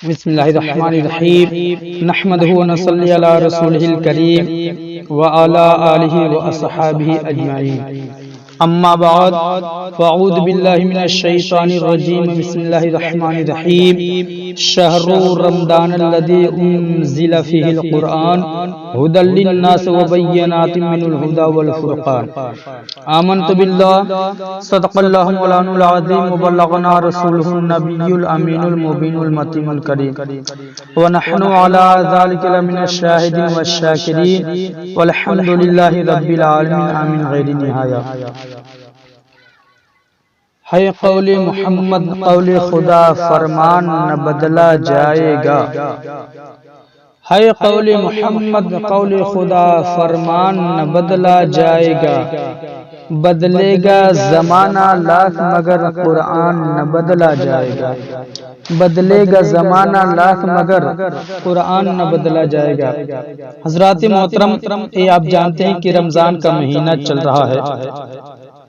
بسم اللہ الرحمن الرحیم نحمدہ ونصلی علی رسولہ الکریم وعلی آلہ واصحابہ اجمعین اما بعد فاعوذ باللہ من الشیطان الرجیم بسم اللہ الرحمن الرحیم شہر رمضان الذی انزل فیہ القرآن ھدی للناس وبینات من الہدی والفرقان آمنت باللہ صدق اللہ مولانا العظیم وبلغنا رسولہ النبی الامین المبین المتین الکریم ونحن علی ذلک لمن الشاہدین والشاکرین والحمد للہ رب العالمین آمین غیر نہایہ۔ ہے قول محمد قول خدا فرمان نہ بدلا جائے گا، ہے قول محمد قول خدا فرمان نہ بدلا جائے گا، بدلے گا زمانہ لاکھ مگر قرآن نہ بدلا جائے گا، بدلے گا زمانہ لاکھ مگر قرآن نہ بدلا جائے گا۔ حضرات محترم، آپ جانتے ہیں کہ رمضان کا مہینہ چل رہا ہے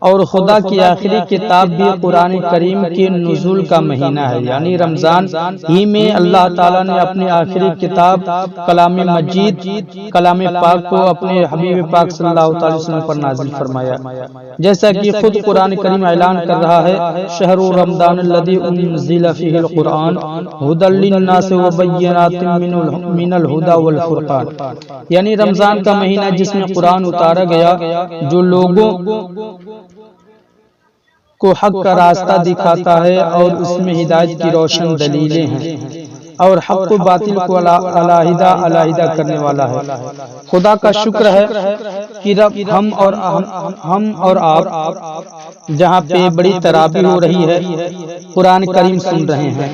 اور خدا کی آخری کتاب بھی قرآن کریم کے نزول کا مہینہ ہے، یعنی رمضان ہی میں اللہ تعالیٰ نے اپنی آخری کتاب کلام مجید کلام پاک کو اپنے حبیب پاک صلی اللہ علیہ وسلم پر نازل فرمایا، جیسا کہ خود قرآن کریم اعلان کر رہا ہے شہر رمضان الذی انزل فیہ القرآن ھدی للناس وبینات من الہدی والفرقان، یعنی رمضان کا مہینہ جس میں قرآن اتارا گیا جو لوگوں کو حق کا راستہ دکھاتا ہے اور اس میں ہدایت کی روشن دلیلیں ہیں اور حق و باطل کو علیحدہ کرنے والا ہے۔ خدا کا شکر ہے کہ رب ہم اور آپ جہاں پہ بڑی تراویح ہو رہی ہے قرآن کریم سن رہے ہیں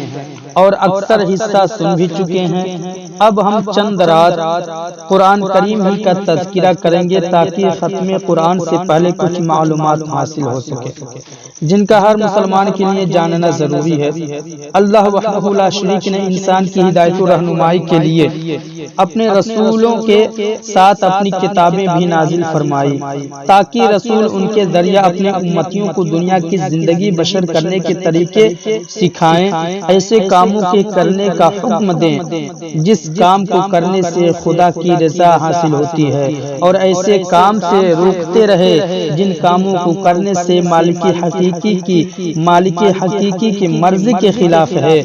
اور اکثر حصہ سن بھی چکے ہیں۔ اب ہم چند رات قرآن کریم ہی کا تذکرہ کریں گے تاکہ ختم قرآن سے پہلے کچھ معلومات حاصل ہو سکے جن کا ہر مسلمان کے لیے جاننا ضروری ہے۔ اللہ وحدہ لا شریک نے انسان کی ہدایت و رہنمائی کے لیے اپنے رسولوں کے ساتھ اپنی کتابیں بھی نازل فرمائی تاکہ رسول ان کے ذریعہ اپنے امتیوں کو دنیا کی زندگی بشر کرنے کے طریقے سکھائیں، ایسے کاموں کے کرنے کا حکم دیں جس کام کو کرنے سے خدا کی رضا حاصل ہوتی ہے اور ایسے کام سے روکتے رہے جن کاموں کو کرنے سے مالک حقیقی کی مرضی کے خلاف ہے،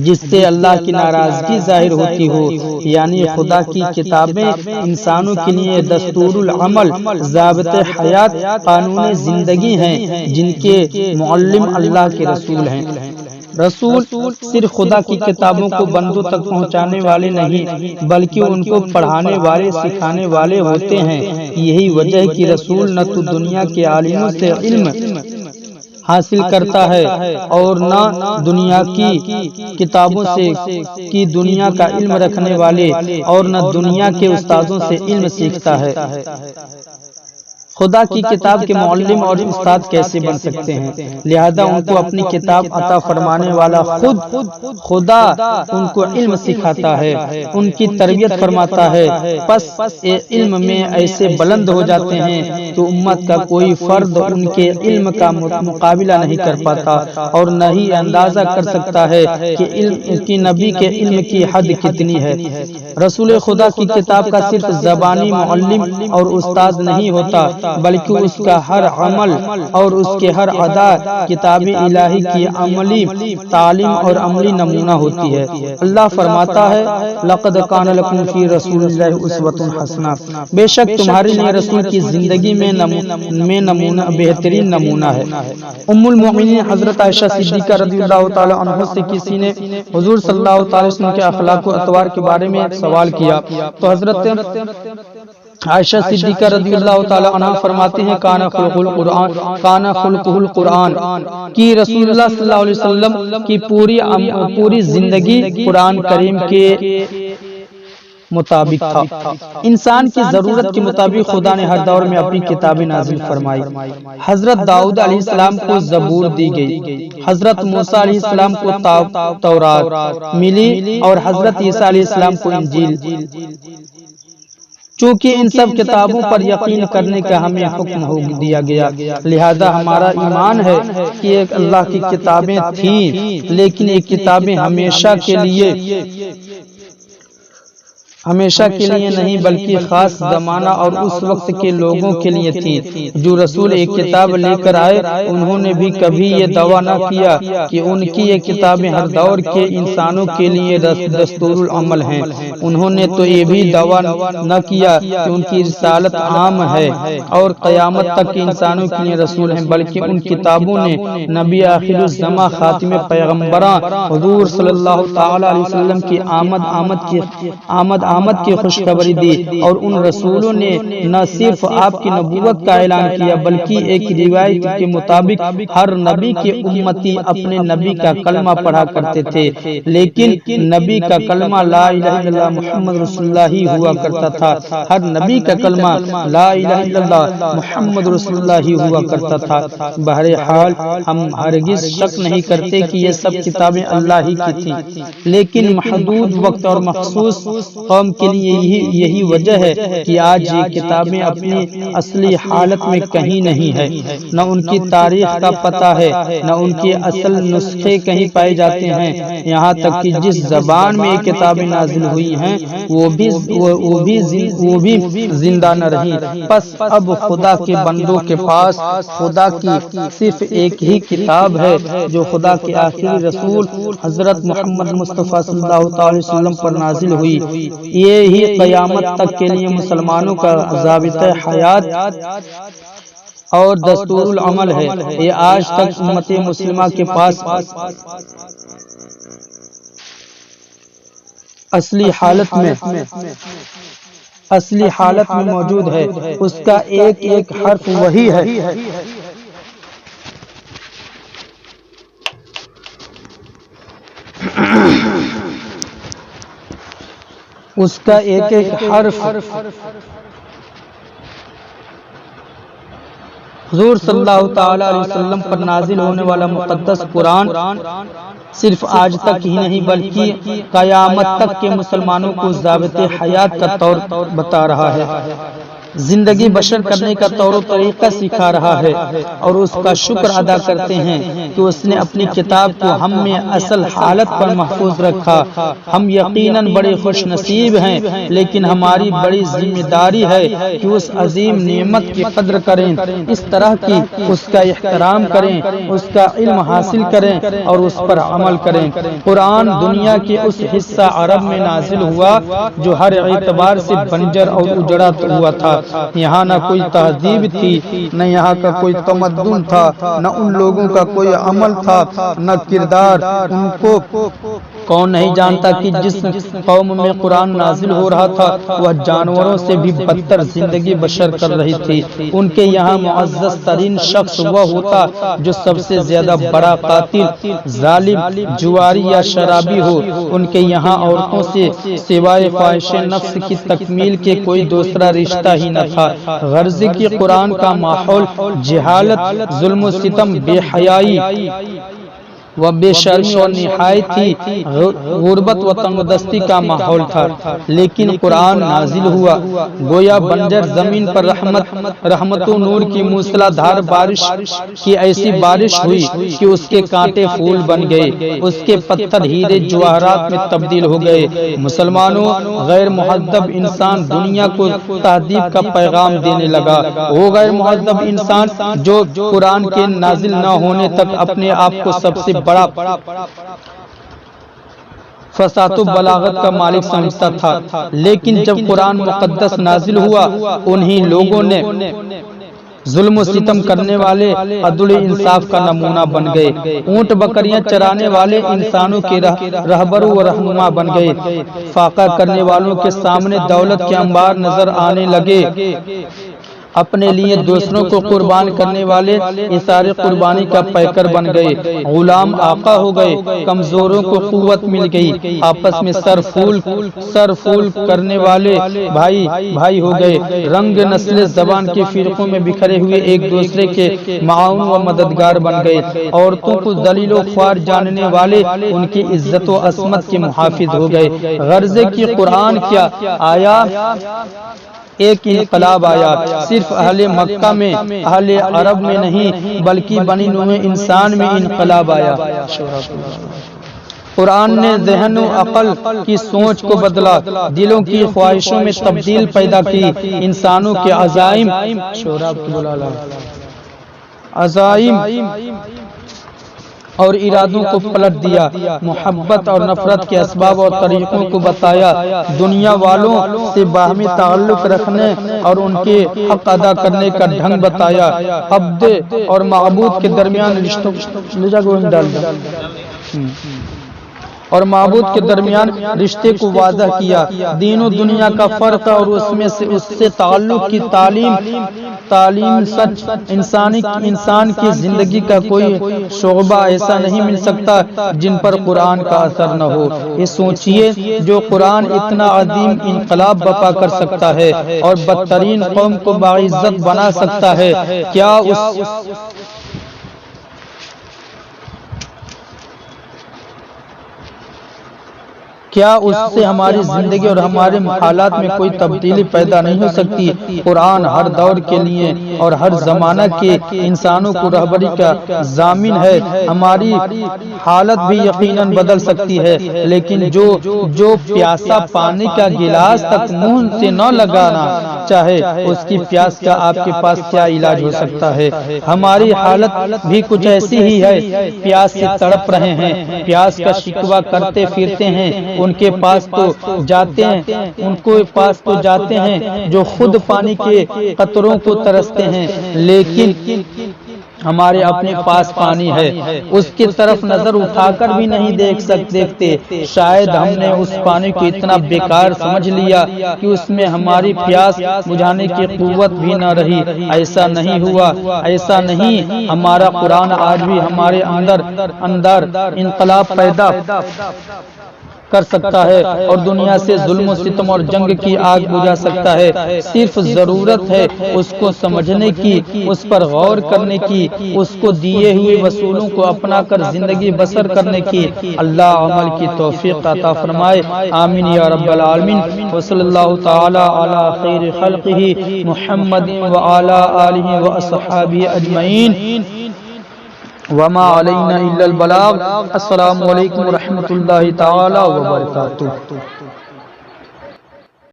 جس سے اللہ کی ناراضگی ظاہر ہوتی ہو، یعنی خدا کی کتابیں انسانوں کے لیے دستور العمل، ضابط حیات، قانون زندگی ہیں جن کے معلم اللہ کے رسول ہیں۔ رسول صرف خدا کی کتابوں کو بندوں تک پہنچانے والے نہیں بلکہ ان کو پڑھانے والے سکھانے والے ہوتے ہیں۔ یہی وجہ ہے کہ رسول نہ تو دنیا کے عالموں سے علم حاصل کرتا ہے اور نہ دنیا کی کتابوں سے کی دنیا کا علم رکھنے والے اور نہ دنیا کے استادوں سے علم سیکھتا ہے۔ خدا کی کتاب کے معلم اور استاد کیسے بن سکتے ہیں؟ لہذا ان کو اپنی کتاب عطا فرمانے والا خود خدا ان کو علم سکھاتا ہے، ان کی تربیت فرماتا ہے، پس علم میں ایسے بلند ہو جاتے ہیں کہ امت کا کوئی فرد ان کے علم کا مقابلہ نہیں کر پاتا اور نہ ہی اندازہ کر سکتا ہے کہ نبی کے علم کی حد کتنی ہے۔ رسول خدا کی کتاب کا صرف زبانی معلم اور استاد نہیں ہوتا بلکہ اس کا ہر عمل اور اس کے ہر ادا کتاب الہی کی عملی تعلیم اور عملی نمونہ ہوتی ہے۔ اللہ فرماتا ہے لقد کان لکم فی رسول اللہ اسوۃ حسنہ، بے شک تمہارے لیے رسول کی زندگی میں نمونہ بہترین نمونہ ہے۔ ام المؤمنین حضرت عائشہ صدیقہ رضی اللہ تعالی عنہ سے کسی نے حضور صلی اللہ تعالی وسلم کے اخلاق و اطوار کے بارے میں سوال کیا تو حضرت عائشہ صدیقہ رضی اللہ تعالی عنہ فرماتے ہیں کان خلقہ القرآن، کہ رسول اللہ صلی اللہ علیہ وسلم کی پوری زندگی قرآن کریم کے مطابق تھا۔ انسان کی ضرورت کے مطابق خدا نے ہر دور میں اپنی کتابیں نازل فرمائی۔ حضرت داؤد علیہ السلام کو زبور دی گئی، حضرت موسیٰ علیہ السلام کو تورات ملی اور حضرت عیسیٰ علیہ السلام کو انجیل۔ چونکہ ان سب کتابوں پر یقین کرنے کا ہمیں حکم ہو دیا گیا، لہذا ہمارا ایمان ہے کہ ایک اللہ کی کتابیں تھیں، لیکن یہ کتابیں ہمیشہ کے لیے نہیں بلکہ خاص زمانہ اور اس وقت کے لوگوں کے لیے تھی۔ جو رسول ایک کتاب لے کر آئے انہوں نے بھی کبھی یہ دعویٰ نہ کیا کہ ان کی یہ کتابیں ہر دور کے انسانوں کے لیے دستور العمل ہیں۔ انہوں نے تو یہ بھی دعویٰ نہ کیا کہ ان کی رسالت عام ہے اور قیامت تک کے انسانوں کے لیے رسول ہیں، بلکہ ان کتابوں نے نبی آخر الزماں خاتم پیغمبراں حضور صلی اللہ تعالی علیہ وسلم کی آمد کی خوشخبری دی، اور ان رسولوں نے نہ صرف آپ کی نبوت کا اعلان کیا بلکہ ایک روایت کے مطابق ہر نبی کے امتی اپنے نبی کا کلمہ پڑھا کرتے تھے، لیکن نبی کا کلمہ لا الہ الا اللہ محمد رسول اللہ ہی ہوا کرتا تھا۔ ہر نبی کا کلمہ لا الہ الا اللہ محمد رسول اللہ ہی ہوا کرتا تھا۔ بہرحال ہم ہرگز شک نہیں کرتے کہ یہ سب کتابیں اللہ ہی کی تھیں، لیکن محدود وقت اور مخصوص قوم کے لیے یہی وجہ ہے کہ آج یہ کتابیں اپنی اصلی حالت میں کہیں نہیں ہے، نہ ان کی تاریخ کا پتہ ہے، نہ ان کے اصل نسخے کہیں پائے جاتے ہیں، یہاں تک کہ جس زبان میں یہ کتابیں نازل ہوئی ہیں وہ بھی زندہ نہ رہی۔ پس اب خدا کے بندوں کے پاس خدا کی صرف ایک ہی کتاب ہے جو خدا کے آخری رسول حضرت محمد مصطفیٰ صلی اللہ تعالی وسلم پر نازل ہوئی۔ یہ ہی قیامت تک کے لیے مسلمانوں کا ضابطہ حیات اور دستور العمل ہے۔ یہ آج تک امت مسلمہ کے پاس اصلی حالت میں موجود ہے، اس کا ایک ایک حرف وہی ہے۔ اس کا ایک ایک حرف حضور صلی اللہ تعالی علیہ وسلم پر نازل ہونے والا مقدس قرآن صرف آج تک ہی نہیں بلکہ قیامت تک کے مسلمانوں کو ضابطۂ حیات کا طور بتا رہا ہے، زندگی بشر کرنے کا طور و طریقہ سکھا رہا ہے، اور اس کا شکر ادا کرتے ہیں کہ اس نے اپنی کتاب کو ہم میں اصل حالت پر محفوظ رکھا۔ ہم یقیناً بڑے خوش نصیب ہیں، لیکن ہماری بڑی ذمہ داری ہے کہ اس عظیم نعمت کی قدر کریں، اس طرح کی اس کا احترام کریں، اس کا علم حاصل کریں اور اس پر عمل کریں۔ قرآن دنیا کے اس حصہ عرب میں نازل ہوا جو ہر اعتبار سے بنجر اور اجڑا ہوا تھا۔ یہاں نہ کوئی تہذیب تھی، نہ یہاں کا کوئی تمدن تھا، نہ ان لوگوں کا کوئی عمل تھا، نہ کردار۔ ان کو کون نہیں جانتا کہ جس قوم میں قرآن نازل ہو رہا تھا وہ جانوروں سے بھی بدتر زندگی بشر کر رہی تھی۔ ان کے یہاں معزز ترین شخص وہ ہوتا جو سب سے زیادہ بڑا قاتل، ظالم، جواری یا شرابی ہو۔ ان کے یہاں عورتوں سے سوائے خواہش نفس کی تکمیل کے کوئی دوسرا رشتہ ہی نہ تھا۔ غرض کی قرآن کا ماحول جہالت، ظلم و ستم، بے حیائی و بے شرمی اور نہایت ہی غربت و تنگدستی کا ماحول تھا، لیکن قرآن نازل ہوا گویا بنجر زمین پر رحمت و نور کی موسلا دھار بارش کی ایسی بارش ہوئی کہ اس کے کانٹے پھول بن گئے، اس کے پتھر ہیرے جواہرات میں تبدیل ہو گئے۔ مسلمانوں، غیر مہذب انسان دنیا کو تہذیب کا پیغام دینے لگا۔ وہ غیر مہذب انسان جو قرآن کے نازل نہ ہونے تک اپنے آپ کو سب سے بڑا فصاحت و بلاغت کا مالک سمجھتا تھا، لیکن جب قرآن مقدس نازل ہوا انہی لوگوں نے ظلم و ستم کرنے والے عدل انصاف کا نمونہ بن گئے، اونٹ بکریاں چرانے والے انسانوں کے رہبر و رہنما بن گئے، فاقہ کرنے والوں کے سامنے دولت کے انبار نظر آنے لگے، اپنے لیے دوسروں کو قربان کرنے والے اثار قربانی کا پیکر بن گئے، غلام آقا ہو گئے، کمزوروں کو قوت مل گئی، آپس میں سر پھول کرنے والے بھائی ہو گئے، رنگ نسل زبان کے فرقوں میں بکھرے ہوئے ایک دوسرے کے معاون و مددگار بن گئے، عورتوں کو ذلیل و خوار جاننے والے ان کی عزت و عصمت کے محافظ ہو گئے۔ غرض کی قرآن کیا آیا ایک انقلاب آیا، صرف اہل مکہ میں، اہل عرب میں نہیں بلکہ بنی نوع انسان میں انقلاب آیا۔ قرآن نے ذہن و عقل کی سوچ کو بدلا، دلوں کی خواہشوں میں تبدیل پیدا کی، انسانوں کے عزائم اور ارادوں کو پلٹ دیا، محبت اور نفرت کے اسباب اور طریقوں کو بتایا، دنیا والوں سے باہمی تعلق رکھنے اور ان کے حق ادا کرنے کا ڈھنگ بتایا، عبد اور معبود کے درمیان رشتوں اور معبود کے درمیان رشتے کو واضح کیا، دین و دنیا کا فرق اور اس سے تعلق کی تعلیم سچ انسان کی زندگی کا کوئی شعبہ ایسا نہیں مل سکتا جن پر قرآن کا اثر نہ ہو۔ یہ سوچئے جو قرآن اتنا عظیم انقلاب برپا کر سکتا ہے اور بدترین قوم کو باعزت بنا سکتا ہے، کیا اس سے ہماری زندگی اور ہمارے حالات میں کوئی تبدیلی پیدا نہیں ہو سکتی؟ قرآن ہر دور کے لیے اور ہر زمانہ کے انسانوں کو رہبری کا ضامن ہے۔ ہماری حالت بھی یقیناً بدل سکتی ہے، لیکن جو پیاسا پانی کا گلاس تک منہ سے نہ لگانا چاہے، اس کی پیاس کا آپ کے پاس کیا علاج ہو سکتا ہے؟ ہماری حالت بھی کچھ ایسی ہی ہے، پیاس سے تڑپ رہے ہیں، پیاس کا شکوہ کرتے پھرتے ہیں، ان کے پاس تو جاتے ہیں جو خود پانی کے قطروں کو ترستے ہیں، لیکن ہمارے اپنے پاس پانی ہے، اس کی طرف نظر اٹھا کر بھی نہیں دیکھتے۔ شاید ہم نے اس پانی کو اتنا بیکار سمجھ لیا کہ اس میں ہماری پیاس بجھانے کی قوت بھی نہ رہی۔ ایسا نہیں ہوا، ایسا نہیں، ہمارا قرآن آج بھی ہمارے اندر انقلاب پیدا کر سکتا ہے اور دنیا سے ظلم و ستم اور جنگ کی آگ بجھا سکتا ہے۔ صرف ضرورت ہے اس کو سمجھنے کی، اس پر غور کرنے کی، اس کو دیے ہوئے وصولوں کو اپنا کر زندگی بسر کرنے کی۔ اللہ عمل کی توفیق عطا فرمائے، آمین یا رب العالمین۔ وصلی اللہ تعالی علی خیر خلقہ محمد وعلی آلہ واصحابہ اجمعین، وما علینا الا البلاغ۔ السلام علیکم ورحمۃ اللہ تعالی وبرکاتہ۔